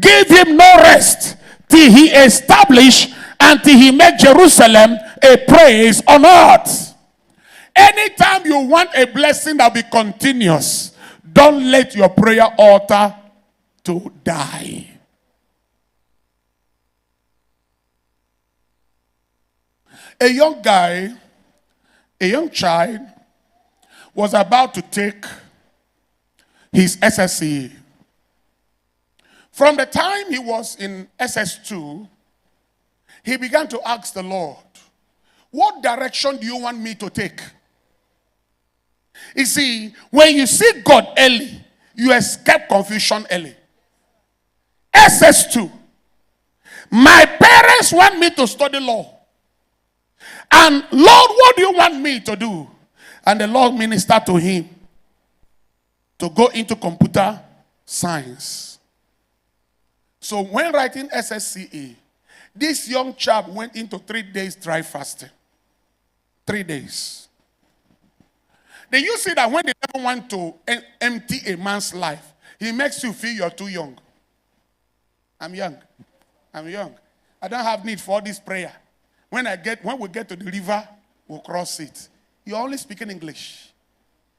give him no rest till he establish and till he make Jerusalem a praise on earth. Anytime you want a blessing that will be continuous, don't let your prayer altar to die. A young guy, a young child, was about to take his SSCE. From the time he was in SS2, he began to ask the Lord, what direction do you want me to take? You see, when you see God early, you escape confusion early. SS2. My parents want me to study law. And Lord, what do you want me to do? And the Lord ministered to him to go into computer science. So when writing SSCE, this young chap went into 3 days dry fasting. 3 days. Then you see that when the devil wants to empty a man's life, he makes you feel you're too young. I'm young. I don't have need for all this prayer. When we get to the river, we'll cross it. You're only speaking English.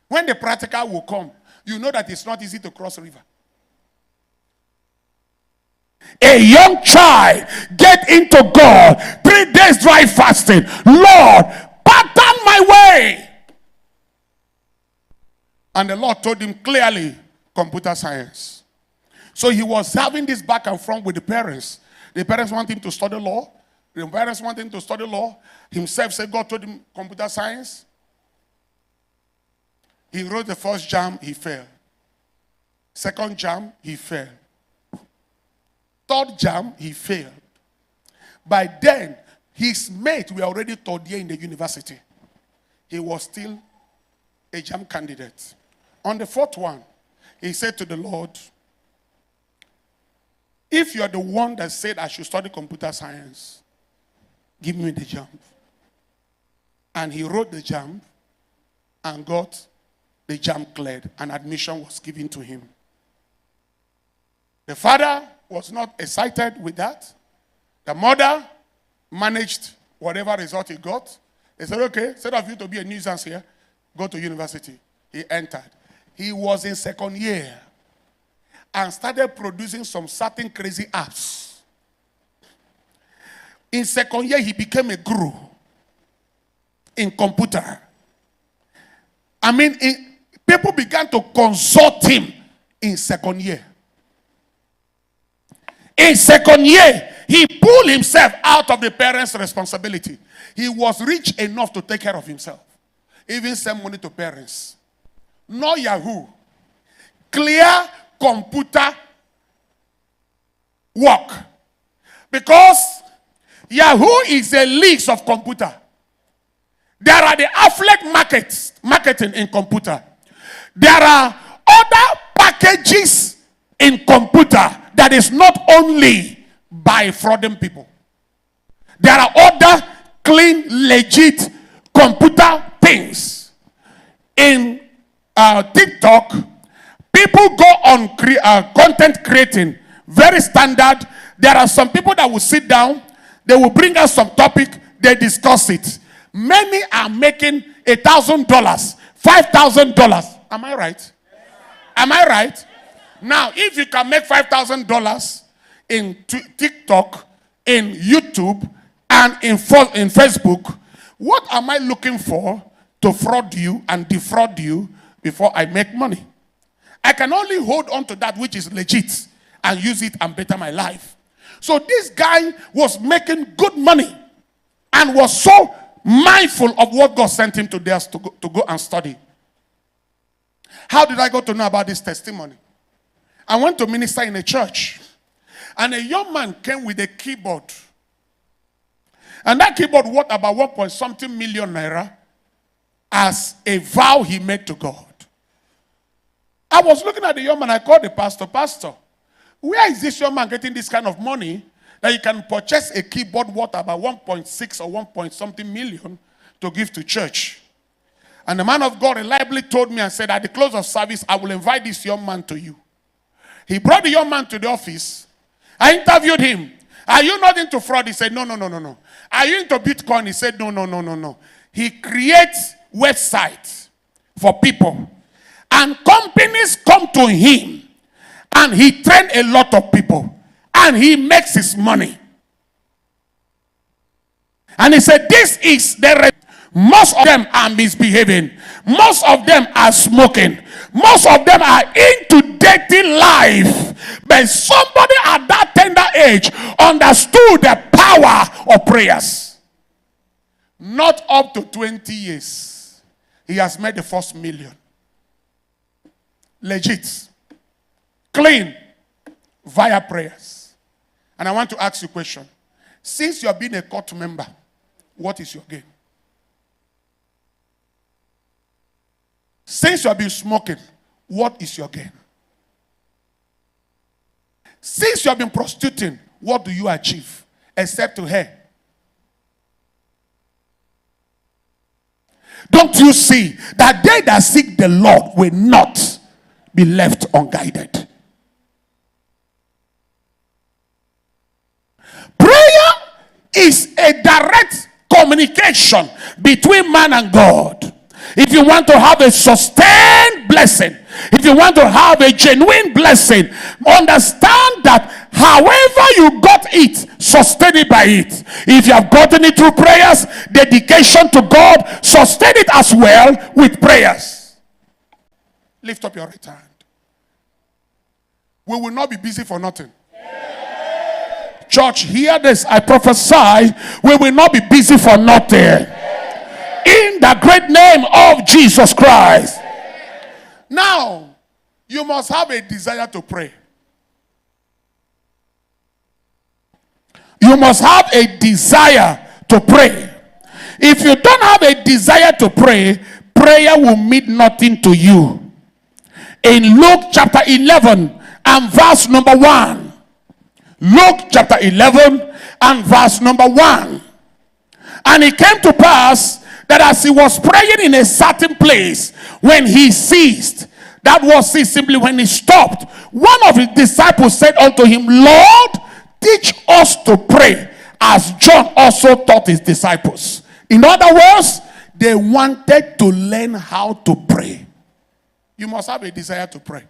When the practical will come, you know that it's not easy to cross a river. A young child get into God. 3 days dry fasting. Lord, pattern my way. And the Lord told him clearly, computer science. So he was having this back and forth with the parents. The parents want him to study law. The parents want him to study law. Himself said God told him computer science. He wrote the first jam, he failed. Second jam, he failed. Third jam, he failed. By then, his mates were already third year in the university. He was still a jam candidate. On the fourth one, he said to the Lord, if you're the one that said I should study computer science, give me the jam. And he wrote the jam and got the jam cleared, and admission was given to him. The father was not excited with that. The mother managed whatever result he got. They said, okay, instead of you to be a nuisance here, go to university. He entered. He was in second year and started producing some certain crazy apps. In second year, he became a guru in computer. People began to consult him in second year. In second year, he pulled himself out of the parents' responsibility. He was rich enough to take care of himself. Even send money to parents. No Yahoo. Clear computer work. Because Yahoo is a league of computer. There are the affiliate marketing in computer. There are other packages in computer that is not only by frauding people. There are other clean, legit computer things. In TikTok, people go on content creating, very standard. There are some people that will sit down, they will bring us some topic, they discuss it. Many are making $1,000, $5,000. Am I right? Am I right? Now, if you can make $5,000 in TikTok, in YouTube, and in Facebook, what am I looking for to fraud you and defraud you before I make money? I can only hold on to that which is legit and use it and better my life. So this guy was making good money and was so mindful of what God sent him to go and study. How did I go to know about this testimony? I went to minister in a church, and a young man came with a keyboard. And that keyboard worth about 1.something million naira as a vow he made to God. I was looking at the young man, I called the pastor. Pastor, where is this young man getting this kind of money that he can purchase a keyboard worth about 1.6 or 1.something million to give to church? And the man of God reliably told me and said, at the close of service, I will invite this young man to you. He brought the young man to the office, I interviewed him. Are you not into fraud? He said, no, no, no, no, no. Are you into Bitcoin? He said, no, no, no, no, no. He creates websites for people. And companies come to him. And he trains a lot of people. And he makes his money. And he said, this is the... Most of them are misbehaving. Most of them are smoking. Most of them are into dirty life. But somebody at that tender age understood the power of prayers. Not up to 20 years. He has made the first million. Legit. Clean. Via prayers. And I want to ask you a question. Since you have been a court member, what is your gain? Since you have been smoking, what is your gain? Since you have been prostituting, what do you achieve? Except to her. Don't you see that they that seek the Lord will not be left unguided? Prayer is a direct communication between man and God. If you want to have a sustained blessing, if you want to have a genuine blessing, understand that however you got it, sustain it by it. If you have gotten it through prayers, dedication to God, sustain it as well with prayers. Lift up your right hand. We will not be busy for nothing. Church, hear this. I prophesy, we will not be busy for nothing. In the great name of Jesus Christ. Now, you must have a desire to pray. You must have a desire to pray. If you don't have a desire to pray, prayer will mean nothing to you. In Luke chapter 11 and verse number 1. Luke chapter 11 and verse number 1. And it came to pass that as he was praying in a certain place, when he ceased, that was it simply when he stopped, one of his disciples said unto him, Lord, teach us to pray, as John also taught his disciples. In other words, they wanted to learn how to pray. You must have a desire to pray.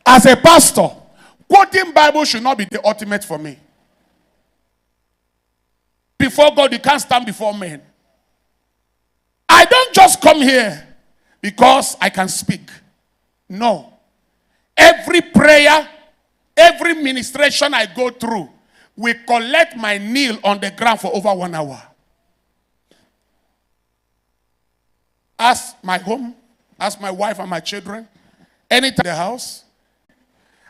As a pastor, quoting Bible should not be the ultimate for me. Before God, you can't stand before men. I don't just come here because I can speak. No. Every prayer, every ministration I go through, we collect my kneel on the ground for over 1 hour. Ask my home, ask my wife and my children, anytime in the house.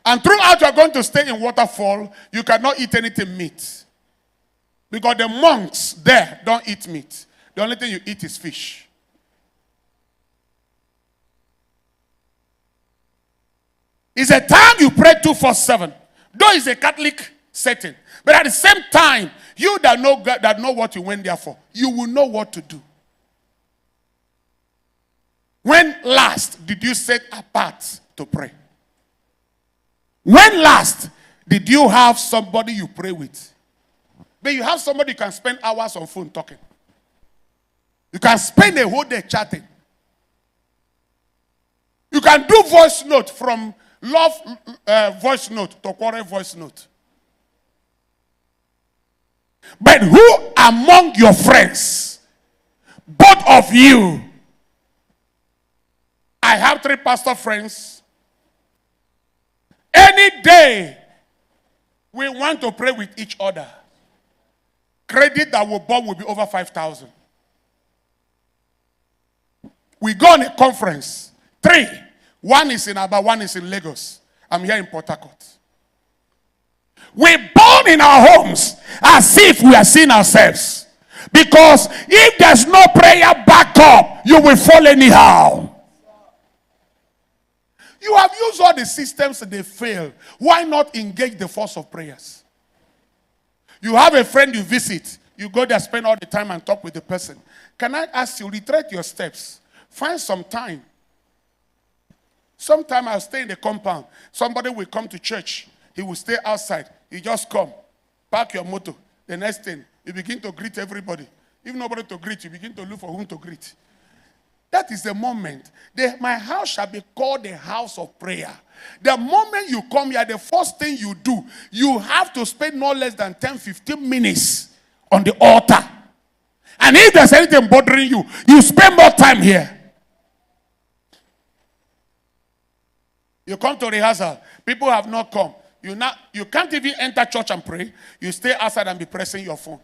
And throughout you are going to stay in Waterfall, you cannot eat anything meat. Because the monks there don't eat meat. The only thing you eat is fish. It's a time you pray 247. Though it's a Catholic setting. But at the same time, you that know God, that know what you went there for, you will know what to do. When last did you set apart to pray? When last did you have somebody you pray with? But you have somebody you can spend hours on phone talking. You can spend a whole day chatting. You can do voice note from love voice note to quarrel voice note. But who among your friends, both of you, I have 3 pastor friends, any day we want to pray with each other, credit that will bomb will be over 5,000. We go on a conference. 3. One is in Aba, one is in Lagos. I'm here in Port Harcourt. We burn in our homes as if we are seeing ourselves. Because if there's no prayer back up, you will fall anyhow. You have used all the systems and they fail. Why not engage the force of prayers? You have a friend you visit. You go there, spend all the time and talk with the person. Can I ask you, retrace your steps. Find some time. Sometimes I'll stay in the compound. Somebody will come to church. He will stay outside. You just come, park your motor. The next thing, you begin to greet everybody. If nobody to greet, you begin to look for whom to greet. That is the moment. My house shall be called the house of prayer. The moment you come here, the first thing you do, you have to spend no less than 10-15 minutes on the altar. And if there's anything bothering you, you spend more time here. You come to rehearsal. People have not come. You can't even enter church and pray. You stay outside and be pressing your phone.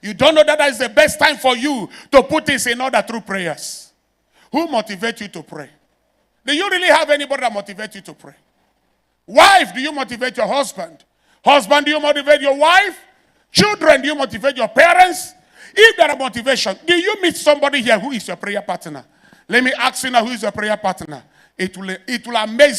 You don't know that is the best time for you to put this in order through prayers. Who motivates you to pray? Do you really have anybody that motivates you to pray? Wife, do you motivate your husband? Husband, do you motivate your wife? Children, do you motivate your parents? If there are motivation, do you meet somebody here who is your prayer partner? Let me ask you now, who is your prayer partner? It will amaze